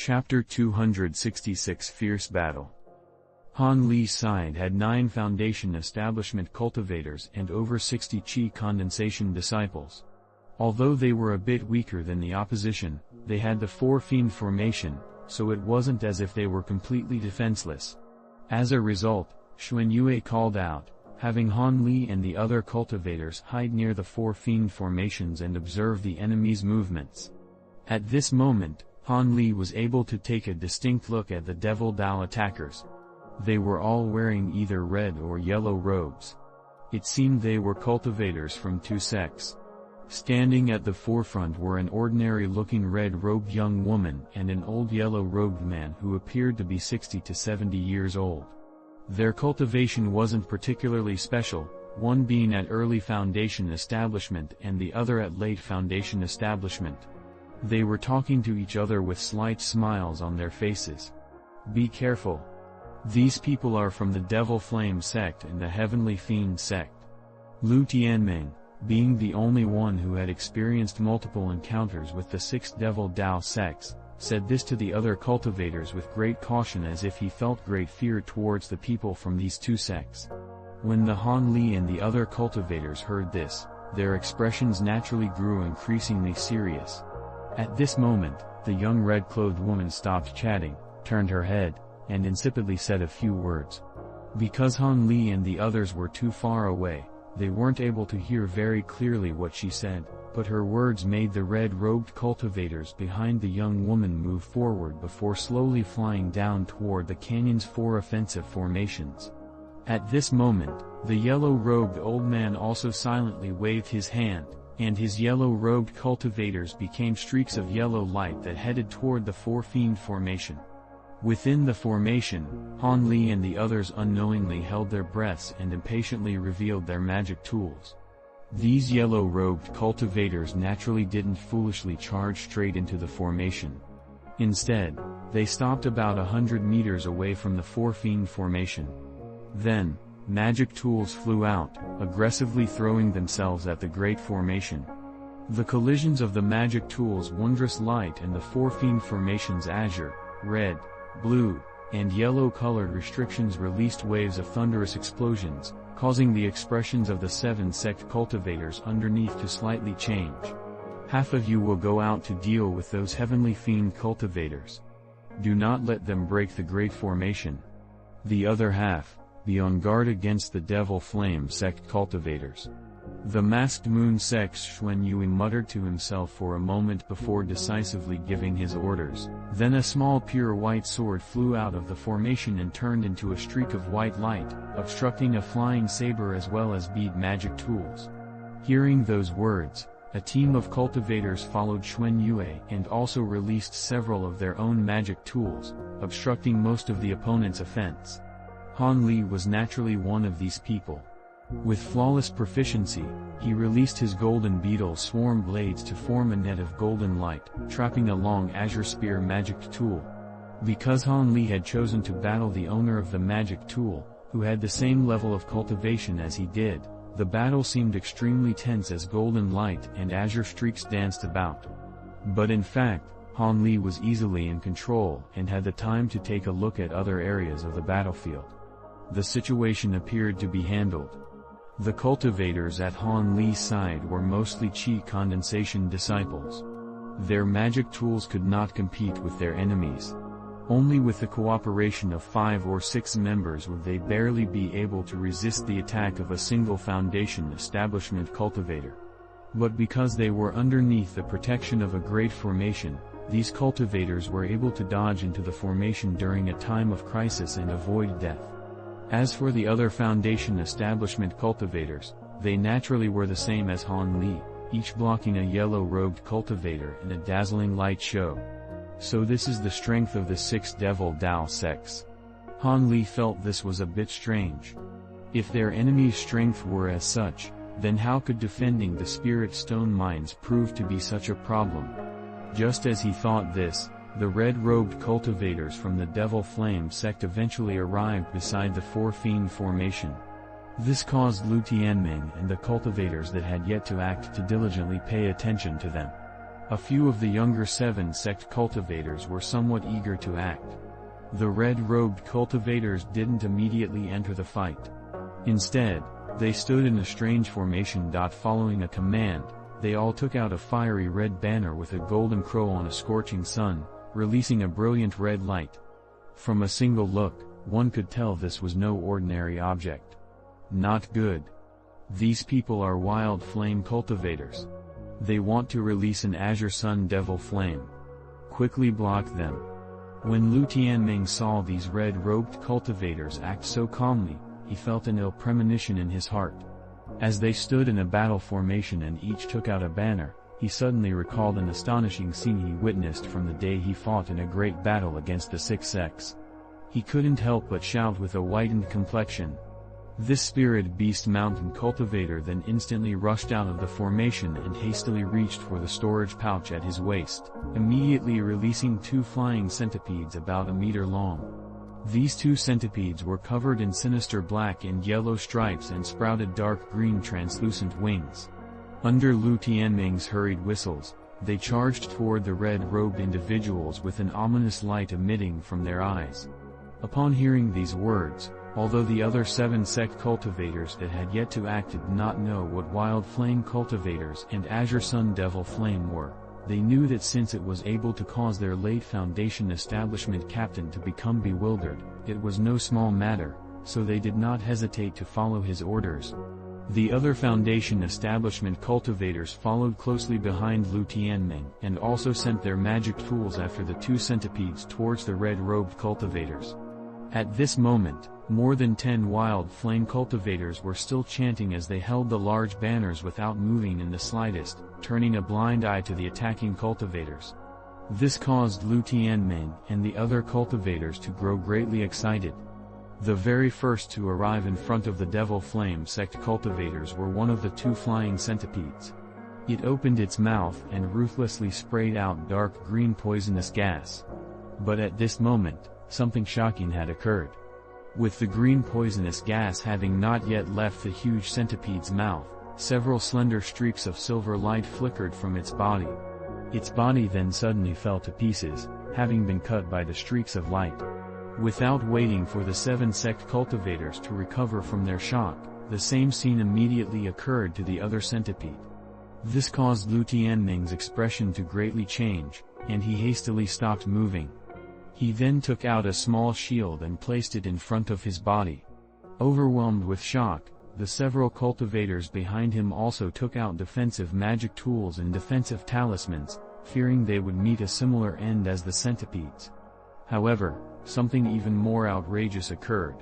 Chapter 266 Fierce Battle. Han Li's side had 9 Foundation Establishment cultivators and over 60 Qi condensation disciples. Although they were a bit weaker than the opposition, they had the 4 Fiend formation, so it wasn't as if they were completely defenseless. As a result, Xuan Yue called out, having Han Li and the other cultivators hide near the 4 Fiend formations and observe the enemy's movements. At this moment, Han Li was able to take a distinct look at the Devil Dao attackers. They were all wearing either red or yellow robes. It seemed they were cultivators from 2 sects. Standing at the forefront were an ordinary-looking red-robed young woman and an old yellow-robed man who appeared to be 60 to 70 years old. Their cultivation wasn't particularly special, one being at early Foundation establishment and the other at late Foundation establishment. They were talking to each other with slight smiles on their faces. Be careful. These people are from the Devil Flame sect and the Heavenly Fiend sect. Lu Tianming, being the only one who had experienced multiple encounters with the 6 Devil Dao sects, said this to the other cultivators with great caution as if he felt great fear towards the people from these 2 sects. When the Han Li and the other cultivators heard this, their expressions naturally grew increasingly serious. At this moment, the young red-clothed woman stopped chatting, turned her head, and insipidly said a few words. Because Han Li and the others were too far away, they weren't able to hear very clearly what she said, but her words made the red-robed cultivators behind the young woman move forward before slowly flying down toward the canyon's 4 offensive formations. At this moment, the yellow-robed old man also silently waved his hand, and his yellow-robed cultivators became streaks of yellow light that headed toward the 4 Fiend formation. Within the formation, Han Li and the others unknowingly held their breaths and impatiently revealed their magic tools. These yellow-robed cultivators naturally didn't foolishly charge straight into the formation. Instead, they stopped about 100 meters away from the 4 Fiend formation. Then, magic tools flew out, aggressively throwing themselves at the Great Formation. The collisions of the magic tools' wondrous light and the 4 Fiend formation's azure, red, blue, and yellow-colored restrictions released waves of thunderous explosions, causing the expressions of the 7 sect cultivators underneath to slightly change. Half of you will go out to deal with those Heavenly Fiend cultivators. Do not let them break the Great Formation. The other half, be on guard against the Devil Flame sect cultivators. The Masked Moon sect's Xuan Yue muttered to himself for a moment before decisively giving his orders. Then a small pure white sword flew out of the formation and turned into a streak of white light, obstructing a flying saber as well as bead magic tools. Hearing those words, a team of cultivators followed Xuan Yue and also released several of their own magic tools, obstructing most of the opponent's offense. Han Li was naturally one of these people. With flawless proficiency, he released his golden beetle swarm blades to form a net of golden light, trapping a long azure spear magic tool. Because Han Li had chosen to battle the owner of the magic tool, who had the same level of cultivation as he did, the battle seemed extremely tense as golden light and azure streaks danced about. But in fact, Han Li was easily in control and had the time to take a look at other areas of the battlefield. The situation appeared to be handled. The cultivators at Han Li's side were mostly Qi condensation disciples. Their magic tools could not compete with their enemies. Only with the cooperation of 5 or 6 members would they barely be able to resist the attack of a single Foundation establishment cultivator. But because they were underneath the protection of a great formation, these cultivators were able to dodge into the formation during a time of crisis and avoid death. As for the other Foundation establishment cultivators, they naturally were the same as Han Li, each blocking a yellow-robed cultivator in a dazzling light show. So this is the strength of the 6 Devil Dao sects. Han Li felt this was a bit strange. If their enemy's strength were as such, then how could defending the Spirit Stone mines prove to be such a problem? Just as he thought this, the red-robed cultivators from the Devil Flame sect eventually arrived beside the 4 Fiend formation. This caused Lu Tianming and the cultivators that had yet to act to diligently pay attention to them. A few of the younger Seven Sect cultivators were somewhat eager to act. The red-robed cultivators didn't immediately enter the fight. Instead, they stood in a strange formation. Following a command, they all took out a fiery red banner with a golden crow on a scorching sun, releasing a brilliant red light. From a single look, one could tell this was no ordinary object. Not good. These people are wild flame cultivators. They want to release an azure sun devil flame. Quickly block them. When Lu Tianming saw these red-robed cultivators act so calmly, he felt an ill premonition in his heart. As they stood in a battle formation and each took out a banner, he suddenly recalled an astonishing scene he witnessed from the day he fought in a great battle against the Six Sects. He couldn't help but shout with a whitened complexion. This spirit beast mountain cultivator then instantly rushed out of the formation and hastily reached for the storage pouch at his waist, immediately releasing two flying centipedes about a meter long. These two centipedes were covered in sinister black and yellow stripes and sprouted dark green translucent wings. Under Lu Tianming's hurried whistles, they charged toward the red-robed individuals with an ominous light emitting from their eyes. Upon hearing these words, although the other Seven Sect cultivators that had yet to act did not know what Wild Flame cultivators and Azure Sun Devil Flame were, they knew that since it was able to cause their late Foundation establishment captain to become bewildered, it was no small matter, so they did not hesitate to follow his orders. The other Foundation establishment cultivators followed closely behind Lu Tianming and also sent their magic tools after the two centipedes towards the red-robed cultivators. At this moment, more than 10 wild flame cultivators were still chanting as they held the large banners without moving in the slightest, turning a blind eye to the attacking cultivators. This caused Lu Tianming and the other cultivators to grow greatly excited. The very first to arrive in front of the Devil Flame Sect cultivators were one of the two flying centipedes. It opened its mouth and ruthlessly sprayed out dark green poisonous gas. But at this moment, something shocking had occurred. With the green poisonous gas having not yet left the huge centipede's mouth, several slender streaks of silver light flickered from its body. Its body then suddenly fell to pieces, having been cut by the streaks of light. Without waiting for the Seven Sect cultivators to recover from their shock, the same scene immediately occurred to the other centipede. This caused Lu Tianming's expression to greatly change, and he hastily stopped moving. He then took out a small shield and placed it in front of his body. Overwhelmed with shock, the several cultivators behind him also took out defensive magic tools and defensive talismans, fearing they would meet a similar end as the centipedes. However, something even more outrageous occurred.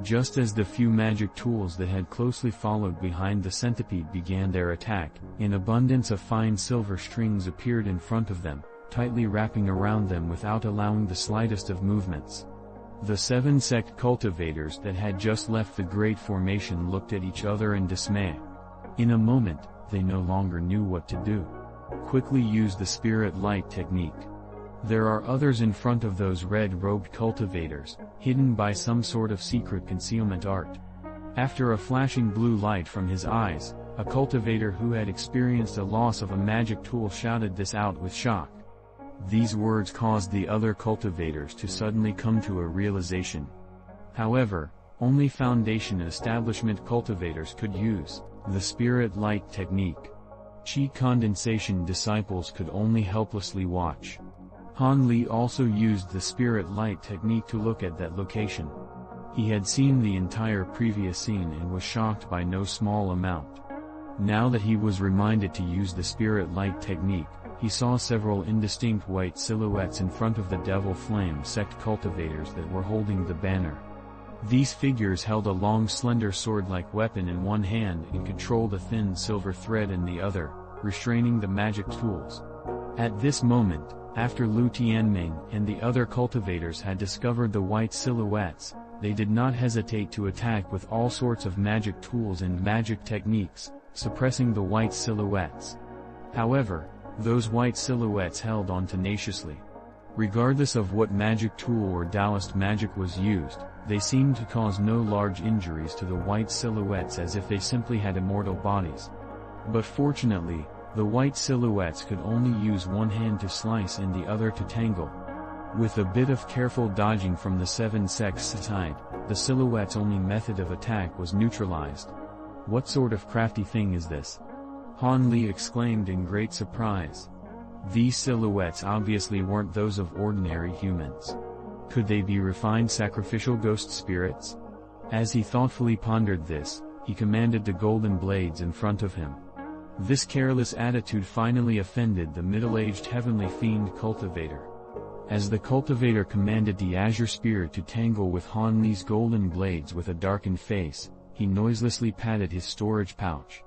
Just as the few magic tools that had closely followed behind the centipede began their attack, an abundance of fine silver strings appeared in front of them, tightly wrapping around them without allowing the slightest of movements. The Seven Sect cultivators that had just left the Great Formation looked at each other in dismay. In a moment, they no longer knew what to do. Quickly use the Spirit Light technique. There are others in front of those red-robed cultivators, hidden by some sort of secret concealment art. After a flashing blue light from his eyes, a cultivator who had experienced a loss of a magic tool shouted this out with shock. These words caused the other cultivators to suddenly come to a realization. However, only Foundation establishment cultivators could use the Spirit Light technique. Qi condensation disciples could only helplessly watch. Han Li also used the Spirit Light technique to look at that location. He had seen the entire previous scene and was shocked by no small amount. Now that he was reminded to use the Spirit Light technique, he saw several indistinct white silhouettes in front of the Devil Flame Sect cultivators that were holding the banner. These figures held a long slender sword-like weapon in one hand and controlled a thin silver thread in the other, restraining the magic tools. At this moment, after Lu Tianming and the other cultivators had discovered the white silhouettes, they did not hesitate to attack with all sorts of magic tools and magic techniques, suppressing the white silhouettes. However, those white silhouettes held on tenaciously. Regardless of what magic tool or Taoist magic was used, they seemed to cause no large injuries to the white silhouettes as if they simply had immortal bodies. But fortunately, The white silhouettes could only use one hand to slice and the other to tangle. With a bit of careful dodging from the seven sects side, the silhouette's only method of attack was neutralized. "What sort of crafty thing is this?" Han Li exclaimed in great surprise. These silhouettes obviously weren't those of ordinary humans. Could they be refined sacrificial ghost spirits? As he thoughtfully pondered this, he commanded the golden blades in front of him. This careless attitude finally offended the middle-aged heavenly fiend cultivator. As the cultivator commanded the azure spirit to tangle with Han Li's golden blades with a darkened face, he noiselessly patted his storage pouch.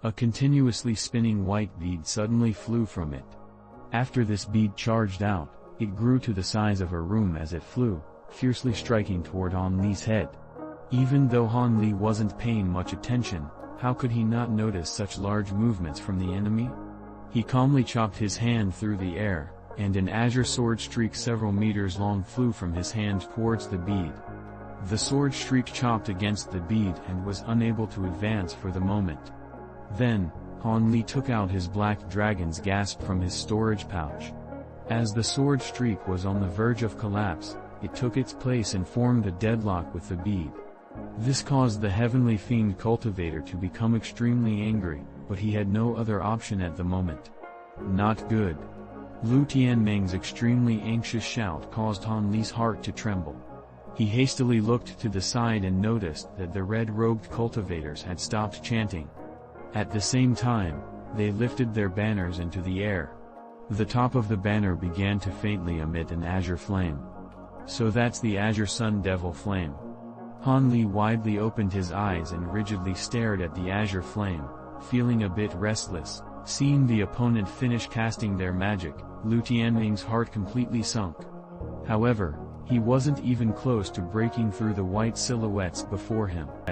A continuously spinning white bead suddenly flew from it. After this bead charged out, it grew to the size of a room as it flew, fiercely striking toward Han Li's head. Even though Han Li wasn't paying much attention, how could he not notice such large movements from the enemy? He calmly chopped his hand through the air, and an azure sword streak several meters long flew from his hand towards the bead. The sword streak chopped against the bead and was unable to advance for the moment. Then, Han Li took out his black dragon's gasp from his storage pouch. As the sword streak was on the verge of collapse, it took its place and formed a deadlock with the bead. This caused the heavenly fiend cultivator to become extremely angry, but he had no other option at the moment. Not good. Lu Tianming's extremely anxious shout caused Han Li's heart to tremble. He hastily looked to the side and noticed that the red-robed cultivators had stopped chanting. At the same time, they lifted their banners into the air. The top of the banner began to faintly emit an azure flame. "So that's the azure sun devil flame." Han Li widely opened his eyes and rigidly stared at the azure flame, feeling a bit restless. Seeing the opponent finish casting their magic, Lu Tianming's heart completely sunk. However, he wasn't even close to breaking through the white silhouettes before him.